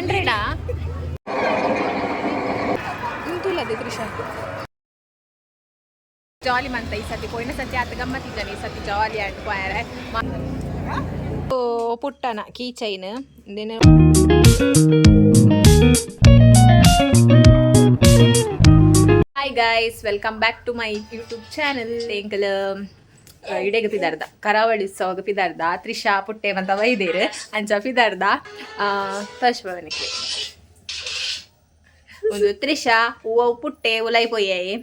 100 ಇಂತುಲ್ಲದೆ ತ್ರಿಷಾ ಜಾಲಿ ಮಂತ ಈ ಸತಿ ಪೋಯಿನ ಸತಿ ಆತ ಗಮ್ಮತ್ತಿದ್ದಾನೆ ಈ ಸತಿ ಜಾಲಿ ಆಡ್ಕೊಯಾರೆ ಪುಟ್ಟನ key chain hi guys welcome back to my YouTube channel ಎಂಕಲ್ ಇಡೆಗೆ ಪಿದಾರ್ದ ಕರಾವಳಿ ಉತ್ಸವಕ್ಕೆ ಪಿದಾರ್ದ ತ್ರಿಷಾ ಪುಟ್ಟೆ ಮಂತ ವೈದೇರು ಅಂಚ ಪಿದಾರ್ದ ಫಸ್ಟ್ ಭವನಕ್ಕೆ ಒಂದು ತ್ರಿಷಾ ಹೂವು ಪುಟ್ಟೆ ಉಲೈ ಪೊಯ್ಯಾಯಿ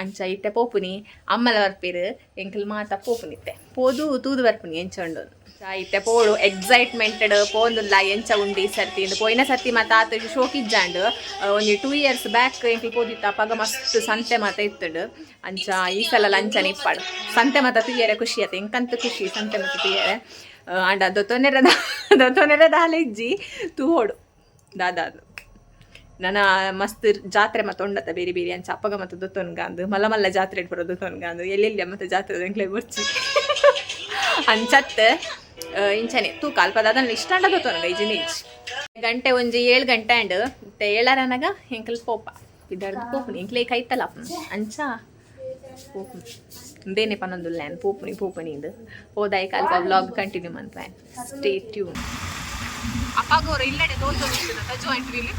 ಅಂಚ ಇತ್ತೆ ಪೋಪುನಿ ಅಮ್ಮಲ ಬರ್ಪೇರು ಎಂಕಲ್ ಮಾತ ಪೋಪುನಿತ್ತೆ ಪೋದು ತೂದು ಬರ್ಪುನಿ ಎಂಚಂಡು ಇತ್ತೆ ಪೋಡು ಎಕ್ಸೈಟ್ಮೆಂಟೆಡ್ ಪೋಂದುಲ್ಲ ಎಂಚ ಉಂಡಿ ಸರ್ತಿ ಪೋಯಿನ ಸರ್ತಿ ಮತ್ತು ಆತ ಶೋಕಿಜ್ಜಾಂಡು ಒಂದು 2 years ಬ್ಯಾಕ್ ಎಂಕಲ್ ಪೋದಿತ್ತ ಅಪ್ಪಾಗ ಮಸ್ತ್ ಸಂತೆ ಮಾತ ಇತ್ತುಂಡು ಅಂಚ ಈ ಸಲ ಲಂಚನ ಇಪ್ಪಾಡು ಸಂತೆ ಮಾತ ತುಯ್ಯರೆ ಖುಷಿ ಆಯ್ತು ಎಂಕಂತ ಖುಷಿ ಸಂತೆ ಮಾತ ತುಯ್ಯರೆ ಅಂಡ ದೊತ್ತೊನೆರದ ಹಾಲೆ ಇಜ್ಜಿ ತೂಹೋಡು ದಾದಾದು ನನ್ನ ಮಸ್ತ್ ಜಾತ್ರೆ ಮತ್ತು ಉಂಡತ್ತ ಬೇರೆ ಬೇರೆ ಅಂಚ ಅಪ್ಪಗ ಮತ್ತು ದೊತ್ತೊನ್ಗಾಂದು ಮಲ್ಲ ಮಲ್ಲ ಜಾತ್ರೆ ಇಟ್ಬರೋ ದೊತ್ತೊನ್ಗಾಂದು ಎಲ್ಲೆಲ್ಲಿ ಮತ್ತು ಜಾತ್ರೆ ಎಂಕ್ಲೆ ಬರ್ಚಿ ಅಂಚತ್ ಇಂಚನೆ ತೂಕ ಅಲ್ಪದ ಅದನ್ನು ಇಷ್ಟ ಅಂಡ ದೊತ್ತೊನ್ಗ ಈಜಿನ ಗಂಟೆ ಒಂಜಿ 7 ಗಂಟೆ ಅಂಡ್ ಮತ್ತೆ 7 ಎಂಕಲ್ ಪೋಪ ಇದಾರ್ದು ಪೋಪುನಿ ಎಂಕ್ಲೆ ಕೈತಲ್ಲ ಅಂಚ ಪೋಪುನಿ ಇಂದೇನೆ ಪನ್ನೊಂದುಲ್ಲ ನಾನು ಪೋಪುನಿಂದು ಹೋದಾಯ ಕಾಲ್ಕ ವ್ಲಾಗ್ ಕಂಟಿನ್ಯೂ ಮಾಡ್ತಾ ಸ್ಟೇ ಟ್ಯೂನ್ ಅಪ್ಪಾಗೋರು ಇಲ್ಲಡೆ ತೋಲ್ತೊಂದಿರ್ತದ ಜಾಯಿಂಟ್ ವೀಲ್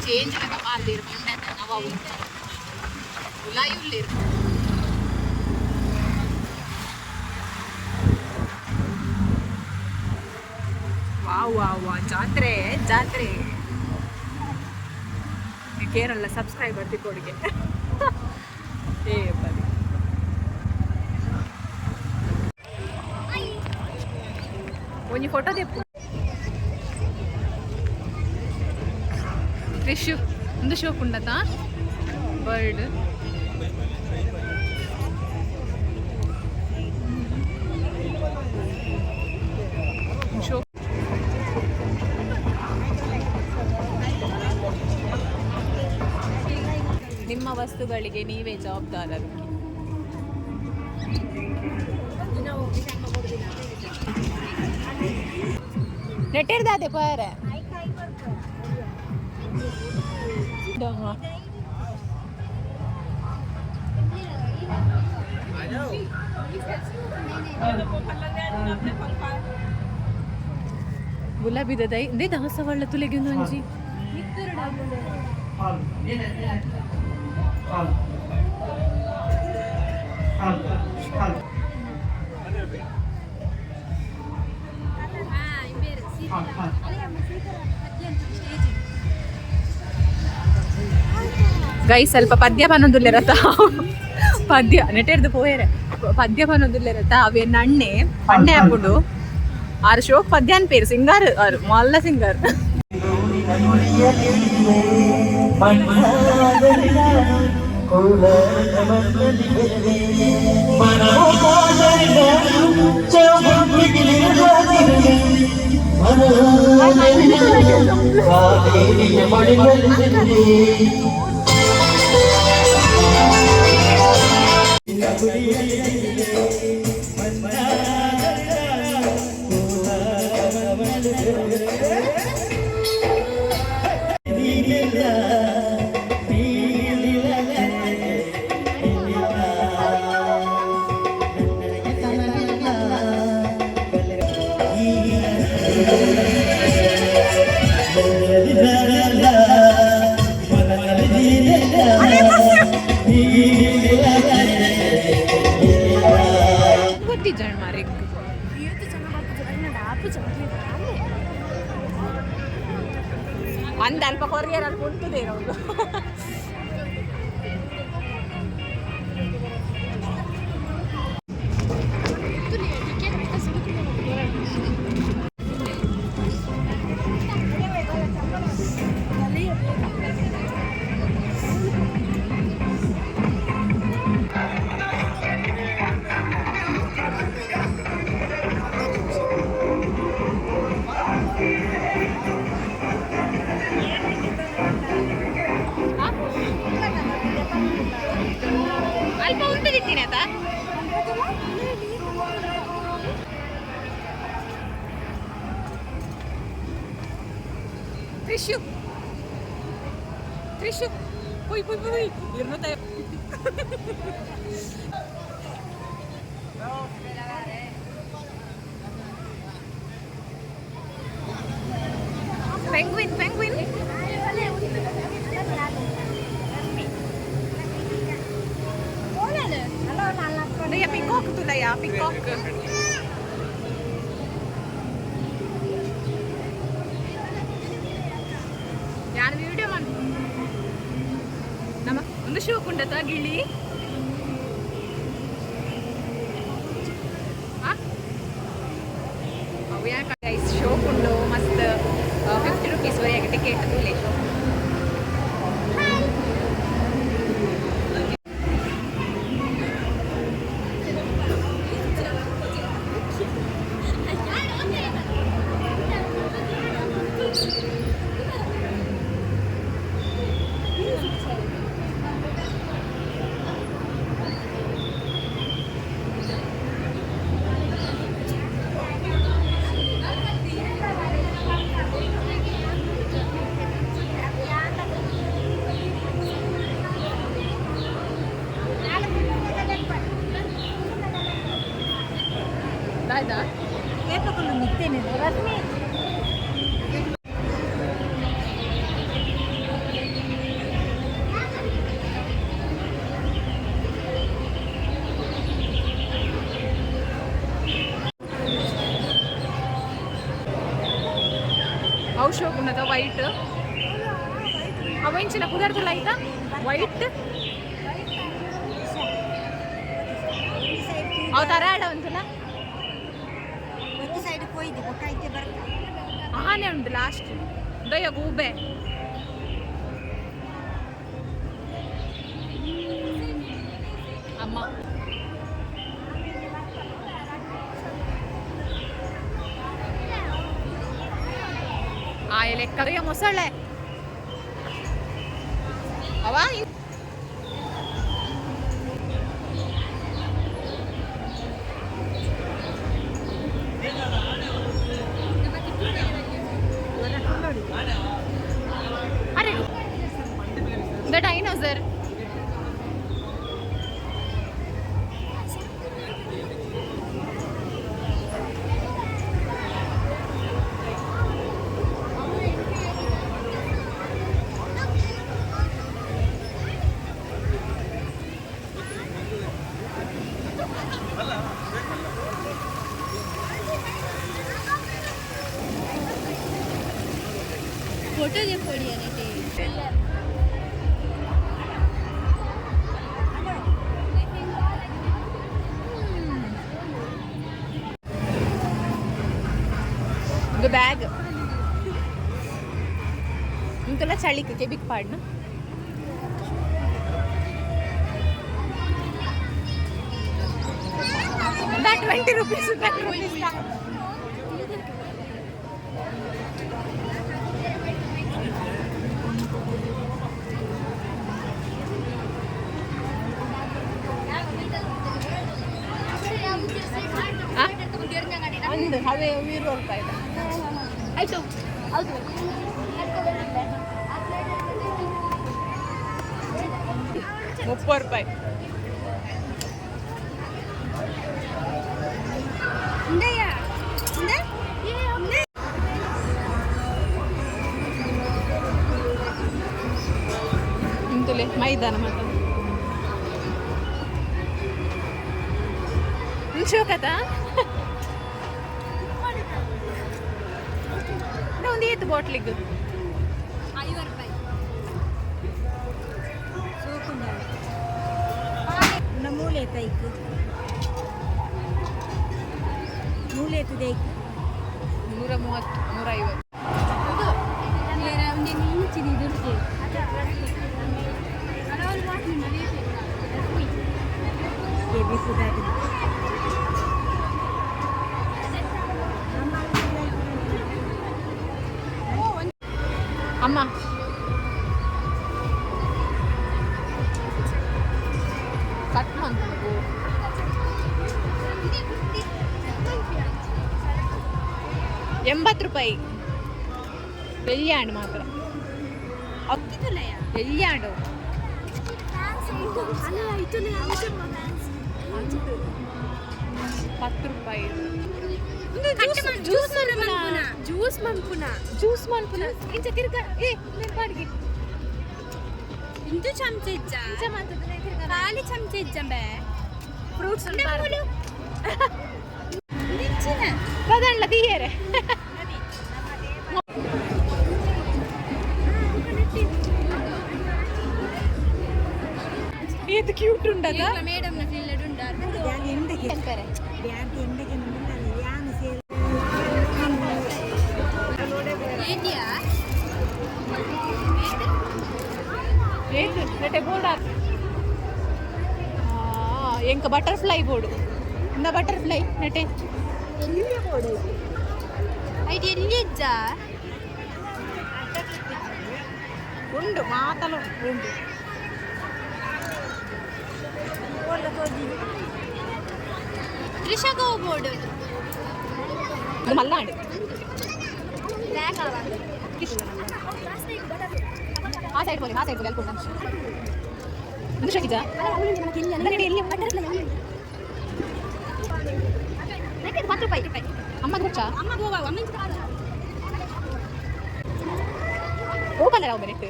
ಚೇಂಜ್ ವಾ ಜಾತ್ರೆ ಜಾತ್ರೆ ಕೇರಳ ಸಬ್ಸ್ಕ್ರೈಬರ್ ತಿಕ್ಕೋಡಿಗೆ ಏ ಬರೀ ಒಂಜಿ ಫೋಟೋ ತೆಪ್ಪು ಫಿಶ್ ಒಂದು ಶೋಕ್ ಉಂಡತ ಬರ್ಡ್ ಶೋ ನಿಮ್ಮ ವಸ್ತುಗಳಿಗೆ ನೀವೇ ಜವಾಬ್ದಾರರು ನೆಟ್ಟಿರ್ದಾದೆ ಪಾರೆ ಗುಲಾಬಿದ ದೈ ದೇ ದಾಸವಾಳ ತುಲೆಗೆ ಒಂಜಿ ಗೈ ಸ್ವಲ್ಪ ಪದ್ಯ ಬನ್ನೋದಿಲ್ಲರತ್ತ ಪದ್ಯ ನೆಟೆರ್ದು ಪೋಯರೆ ಪದ್ಯ ಬನ್ನೋದಿಲ್ಲರತ್ತ ಅವೇನು ಅಣ್ಣೆ ಹಾಕೊಂಡು ಆರು ಶೋಕ್ ಪದ್ಯ ಅನ್ಪೇರು ಸಿಂಗರ್ ಅವ್ರು ಮಲ್ಲ ಸಿಂಗರ್ ಅಂದ ಅಲ್ಪ ಕೊರಿಯರ್ ಅಲ್ಲಿ ಕುಂತದೆ ಇರೋದು Trishu Trishu ಪುಯ್ ಪುಯ್ ಪುಯ್ ಇರ್ನೂತ penguin penguin ada ya peacock tuh lah ya peacock ഞാൻ വീഡിയോ നമ്മ ಒಂದು ಶೂ ಕುಂಡತ ಗಿಳಿ ಅವು ಯಾಕೆ ಗೈಸ್ ಶೋ ಕುಂಡು ಮಸ್ತ್ 50 rupees ವರೆಗೆ ಟಿಕೆಟ್ ತೂಲೆ ಶೋ ಆಯ್ತಾ ಏಪಕೊಂಡು ನಿಂತೇನೆ ರಶ್ಮಿ ಔಷಧ ಉನ್ನತ ವೈಟ್ ಅವಂಚಿನ ಕುದರ್ತಲ್ಲ ಆಯ್ತಾ ವೈಟ್ ಅವು ತರ ಆಡ ಒಂದ್ಸಲ ಆನೆ ಉಂಟು ಲಾಸ್ಟ್ ದಯ ಗೂಬೆ ಅಮ್ಮ ಆಯ ಲೆಕ್ಕರಿಗೆ ಮೊಸಳೆ ಅವ ಅರೆ ದ ಡೈನೋಸರ್ फोटो जे पड़ी है ने ಇದು ಬ್ಯಾಗ್ ಇಂತಲ್ಲ ಚಳಿಕೆ ಬಿಗ್ ಪಾಡ್ನ that 20 rupees ಒಂದು ಹವೆ ವೀರು ರೂಪಾಯಿ ಆಯ್ತು ಹೌದು 30 ರೂಪಾಯಿ ಇಂತಲೇ ಮೈದಾನ ಮಾತ್ರ ಶೋಕತಾ ಒಂದು ಏತು ಬಾಟ್ಲಿಗೆ 50 ರೂಪಾಯಿ ಮೂಲೆ ತೈಕು ಮೂಲೆ ತೈಕು 130 150 ಅಮ್ಮ ಕಟ್ ಮಾಡ್ಬೇಕು 80 ರೂಪಾಯಿ వెళ్ళాడు మాత్రం వెళ్ళాడు 10 రూపాయలు జ్యూస్ మనుకున్నా ఇంత తిరగా నేను పాడికి ఇంత చంచేచ్చా ఖాళీ చంచేచ్చాం బే ఫ్రూట్స్ కదండ్ల తీయరే ఏది క్యూట్ ఉండదా మేడం నా ఫిల్లెడ్ ఉండారు బ్యాగ్ ఎండకి బ్యాగ్ ఎండకి ఉండాలి యాన్ సేల్ ఏంటియా ఏంటి నెటే బోర్డ్ ఇంకా బటర్ఫ్లై బోర్డు ఇందా బటర్ఫ్లై నెటే ఎన్ని బోర్డు అయితే ఎన్ని ఇచ్చా ఉండు మాతలు ఉండు త్రిషకో బోర్డు ఇది మళ్ళా అండి ఆ సైడ్ పోయి వెళ్ళిపోతాను త్రిషకిజా అమ్మ కూర్చా ఓపెన్ రావు మినిట్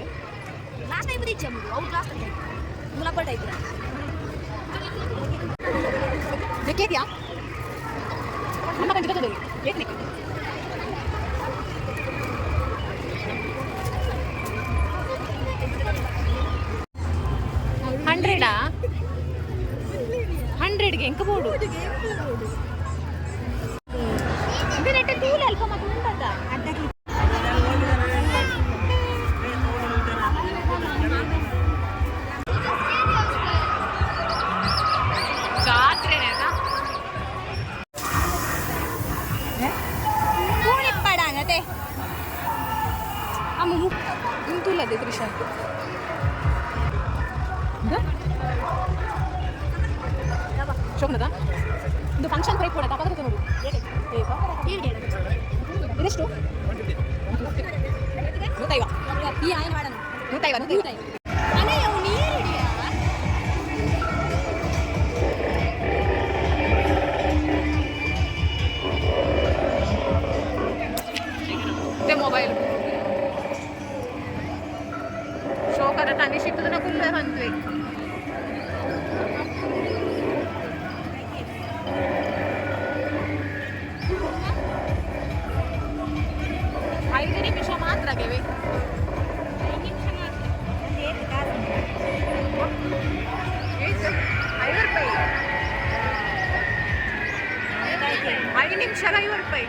లాస్ట్ టైం ఇచ్చాము అవుట్ లాస్ట్ టైం ములపల్ టైప్ देखिए अम्मा कंटिन्यू कर दोगे एक मिनट 100 100 ಗೆ ಎಂಕ ಬೋಡು ಇದೆನಟ ಟೂಲ್ ಅಲ್ಪ ಮತ್ತೆ ಉಂಟದ ಅಡ್ಡಕ್ಕೆ ఇంతులది త్రిష ಶೋಭನದ ಇದು ಫಂಕ್ಷನ್ ಪ್ರೈಸ್ ಕೂಡ ತಪ್ಪದ ನೋಡು ಇದೆಷ್ಟು 150 ಈ ಆಯ್ನ ಮಾಡೋಣ 150 ಅನೇ ಅವು ನೀರು ಹಿಡಿಯಾ ते मोबाईल शो करत आणि शिकतो ना कुठलं म्हणतोय 5 ನಿಮಿಷ ಮಾತ್ರ ಗೆವೆ 5 ನಿಮಿಷ 5 ರೂಪಾಯಿ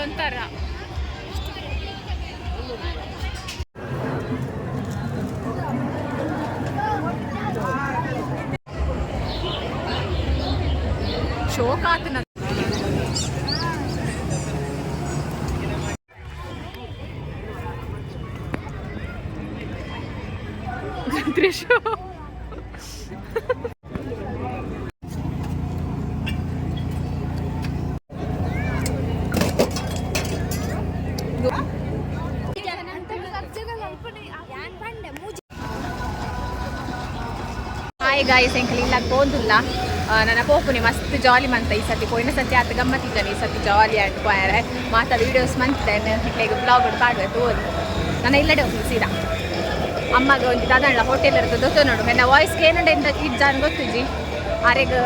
ಅಂತಾರ ಶೋಕ್ ಆತನ ದೃಶ್ಯ ಹಾಯ್ ಗಾಯ್ಸ್ ಎಂಕಲ್ ಇಲ್ಲ ಬೋಂದುಲ್ಲ ನನ್ನ ಪೋಪುನಿ ಮಸ್ತ್ ಜಾಲಿ ಮಂತ ಈ ಸತಿ ಪೋಯಿನ ಸತಿ ಆತ ಗಮ್ಮತ್ತಿದ್ದಾನೆ ಈ ಸತಿ ಜಾಲಿ ಆಟ್ ಪೋಯಾರೆ ಮಾತ ವೀಡಿಯೋಸ್ ಮಂತೇನೆ ಹೇಗೆ ಬ್ಲಾಗ್ ಕಾಡುವೆ ತೋರಿ ನನ್ನ ಇಲ್ಲಡೆ ಹೋಗಿ ಸೀದಾ ಅಮ್ಮಗೆ ಒಂದು ದಾದಣ್ಣ ಹೋಟೆಲ್ ಇರ್ತದೆ ಗೊತ್ತು ನೋಡು ನನ್ನ ವಾಯ್ಸ್ಗೆ ಏನಂಡ ಎಂತ ಇಜ್ಜ ಅಂತ ಗೊತ್ತುಜಿ ಆರೆಗೆ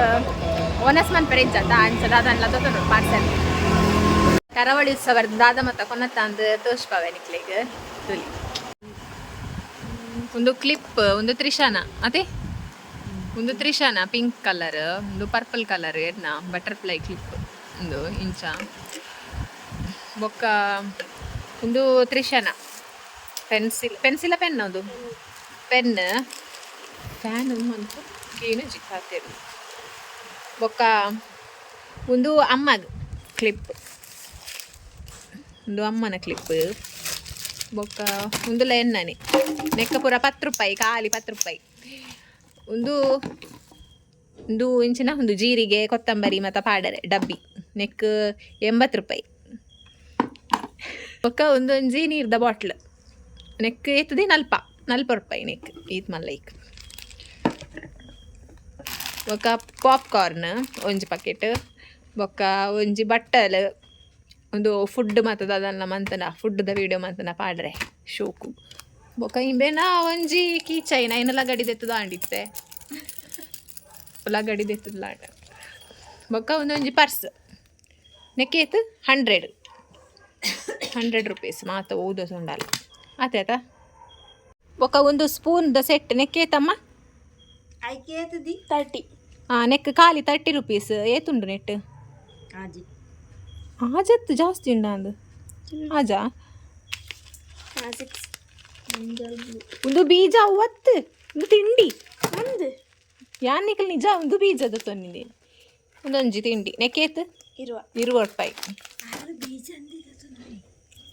ಓನಸ್ ಮನ್ ಪೆರೆ ಇಜ್ಜ ಅಂಚ ದಾದಣ್ಣ ಗೊತ್ತು ನೋಡು ಪಾರ್ಸಲ್ ಕರಾವಳಿ ಉತ್ಸವದ ದಾದ ಮತ್ತು ಕೊನತ್ತ ಅಂದು ತೋರ್ಸ್ಪಾವೆ ನಿಕ್ಲಿಗೆ ತುಲಿ ಒಂದು ಕ್ಲಿಪ್ ಒಂದು ತ್ರಿಶಾನ ಅದೇ ಒಂದು ತ್ರಿಶಾನ ಪಿಂಕ್ ಕಲರ್ ಒಂದು ಪರ್ಪಲ್ ಕಲರ್ ಏನ ಬಟರ್ಫ್ಲೈ ಕ್ಲಿಪ್ ಒಂದು ಇಂಚ ಬೊಕ್ಕ ಒಂದು ತ್ರಿಶಾನ ಪೆನ್ಸಿಲ ಪೆನ್ ಅದು ಪೆನ್ ಫ್ಯಾನ್ ಅಂತ ಏನು ಜಿಕ್ಕಾತಿರು ಬೊಕ್ಕ ಒಂದು ಅಮ್ಮಗ ಕ್ಲಿಪ್ ಒಂದು ಅಮ್ಮನ ಕ್ಲಿಪ್ ಬೊಕ್ಕ ಒಂದು ಎಣ್ಣನೆ ನೆಕ್ಕ ಪೂರ 10 ರೂಪಾಯಿ ಖಾಲಿ 10 ರೂಪಾಯಿ ಒಂದು ಇಂಚಿನ ಒಂದು ಜೀರಿಗೆ ಕೊತ್ತಂಬರಿ ಮತ್ತು ಪಾಡರೆ ಡಬ್ಬಿ ನೆಕ್ 80 ರೂಪಾಯಿ ಬೊಕ್ಕ ಒಂದು ಒಂಜಿ ನೀರ್ದ ಬಾಟ್ಲ್ ನೆಕ್ ಎತ್ತದಿ 40 ರೂಪಾಯಿ ನೆಕ್ ಈತ್ ಮಲ್ಲೈಕ್ ಬೊಕ್ಕ ಪಾಪ್ಕಾರ್ನ್ ಒಂಜಿ ಪ್ಯಾಕೆಟ್ ಬೊಕ್ಕ ಒಂಜಿ ಬಟ್ಟಲ್ ಒಂದು ಫುಡ್ ಮಾತದ ಅದನ್ನ ಮಂತನ ಫುಡ್ದ ವೀಡಿಯೋ ಮಂತನ ಪಾಡ್ರೆ ಶೋಕು ಬೊಕ್ಕ ಇಂಬೇನ ಒಂಜಿ ಕೀಚೈನ ಇನ್ನು ಲಗಡಿದೆತ್ತದ ಆಂಡಿತ್ತೆ ಲಗಡಿದೆತ್ತದ ಆಂಡ ಬೊಕ್ಕ ಒಂದೊಂಜಿ ಪರ್ಸ್ ನೆಕ್ಕೇತ್ 100 ರೂಪೀಸ್ ಮಾತ ಓದೋ ಸುಂಡಲ್ಲ ಆತಾಯ್ತಾ ಬೊಕ್ಕ ಒಂದು ಸ್ಪೂನ್ದ ಸೆಟ್ ನೆಕ್ಕೇತಮ್ಮ ಐಕೇತದಿ 30 ನೆಕ್ ಖಾಲಿ 30 ರೂಪೀಸ್ ಏತುಂಡು ನೆಟ್ ಆಜತ್ತು ಜಾಸ್ತಿ ಉಂಡ ಅಂದು ಆಜಾ ಒಂದು ಬೀಜ ಒತ್ತು ಒಂದು ತಿಂಡಿ ಒಂದು ಯಾನಿಕಲ್ ನಿಜ ಒಂದು ಬೀಜದ ತೊನ್ನಿದೆ ಒಂದೊಂಜಿ ತಿಂಡಿ ನೆಕ್ಕೇತ್ 20 ರೂಪಾಯಿ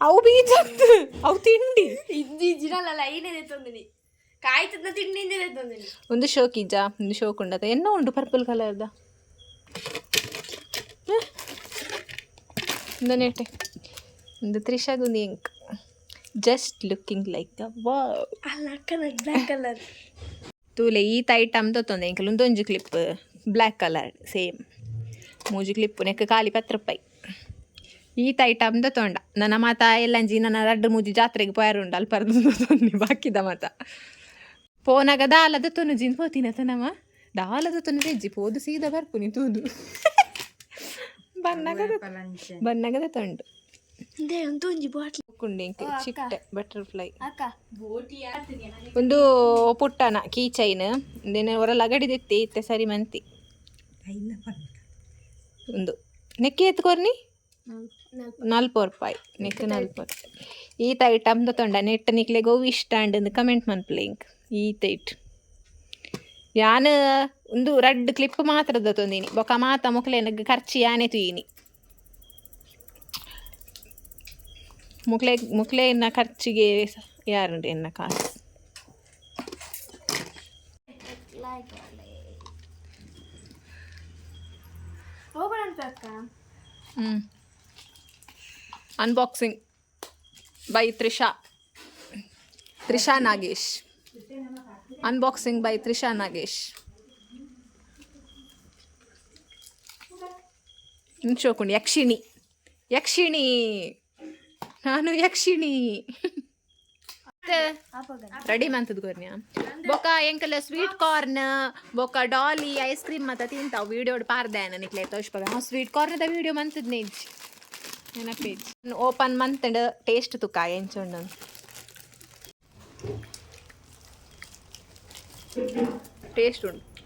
ಅವು ಬೀಜ ಅವು ತಿಂಡಿ ಕಾಯ್ತದ ತಿಂಡಿ ಒಂದು ಶೋಕಿಜ ಒಂದು ಶೋಕ್ ಉಂಡತ ಎನ್ನ ಉಂಟು ಪರ್ಪಲ್ ಕಲರ್ದ ಒಂದು ನೆಟ್ಟೆ ಒಂದು ತ್ರಿಷಾಗೊಂದು ಇಂಕ್ just looking like black colour ತೂಲೆ ಈತ ಐಟಮ್ ತೊಂದೆ ಇಂಕಲ್ ಒಂದೊಂಜು ಕ್ಲಿಪ್ ಬ್ಲ್ಯಾಕ್ ಕಲರ್ ಸೇಮ್ ಮೂಜು ಕ್ಲಿಪ್ಪು ನೆಕ್ ಖಾಲಿ 10 ರೂಪಾಯಿ ಈತ ಐಟಮ್ ತೊಂಡ ನನ್ನ ಮಾತ ಎಲ್ಲಂಜಿ ನನ್ನ 2-3 ಜಾತ್ರೆಗೆ ಪೋಯಾರುಂಡು ಅಲ್ಲಿ ಪರ್ದು ತೊನ್ನಿ ಬಾಕಿದ ಮಾತ ಪೋನಾಗ ದಾಲದ ತೊನು ಜಿನ್ ಪೋತಿನ ತನಮ ದಾಲದ ತೊನು ತೆಜ್ಜಿ ಪೋದು ಸೀದಾ ಬರ್ಪುನಿ ತೂದು ಬನ್ನಗದ ತೊಂಡು ಚಿಟ್ಟೆ ಬಟರ್ಫ್ಲೈ ಒಂದು ಪುಟ್ಟನ ಕೀ ಚೈನ್ ಹೊರ ಲಗಡಿದೆತ್ತಿ ಇತ್ತೆ ಸರಿ ಮಂತಿ ಒಂದು ನೆಕ್ಕಿ ಎತ್ಕೊರ್ನಿ 40 ರೂಪಾಯಿ ನೆಕ್ 40 ರೂಪಾಯಿ ಈತ ಐಟಮ್ ತೊಂಡ ನೆಟ್ ನಿಕ್ಲೆ ಗೋವು ಇಷ್ಟ ಅಂಡ್ ಕಮೆಂಟ್ ಮನ್ಪ್ಲಿಂಕ್ ಈತ ಇಟ್ ಯಾನ್ ಒಂದು ರೆಡ್ ಕ್ಲಿಪ್ ಮಾತ್ರದ ತೊಂದಿನಿ ಬೊಕ ಮಾತ ಮುಕ್ಲೆನಗ್ ಖರ್ಚಿ ಯಾನೆ ತುಯಿನಿ ಮುಕ್ಲೆನ ಖರ್ಚಿಗೆ ಯಾರುಂಡು ಎನ್ನ ಕಾಸು unboxing by Trisha Nagesh unboxing by Trisha Nagesh ಶೋಕುಂಡು ಯಕ್ಷಿಣಿ ನಾನು ಯಕ್ಷಿಣಿ ರೆಡಿ ಮಂತದ ಗೊರ್ನ್ಯಾ ಬೊಕ ಎಂಕಲ ಸ್ವೀಟ್ ಕಾರ್ನ್ ಬೊಕ ಡಾಲಿ ಐಸ್ ಕ್ರೀಮ್ ಮತ್ತ ತಿಂತಾವ್ ವಿಡಿಯೋ ಪಾರ್ದೆ ನಿಕ್ಲೆ ತೋರ್ಸ್ಪಾಗ ಸ್ವೀಟ್ ಕಾರ್ನದ ವಿಡಿಯೋ ಮಂತದ್ ನೇಜ್ ನೆನಪೇಜ್ ಓಪನ್ ಮಂತಂಡ್ ಟೇಸ್ಟ್ ತುಕ ಎಂಚುಂಡು ಟೇಸ್ಟ್ ಉಂಟು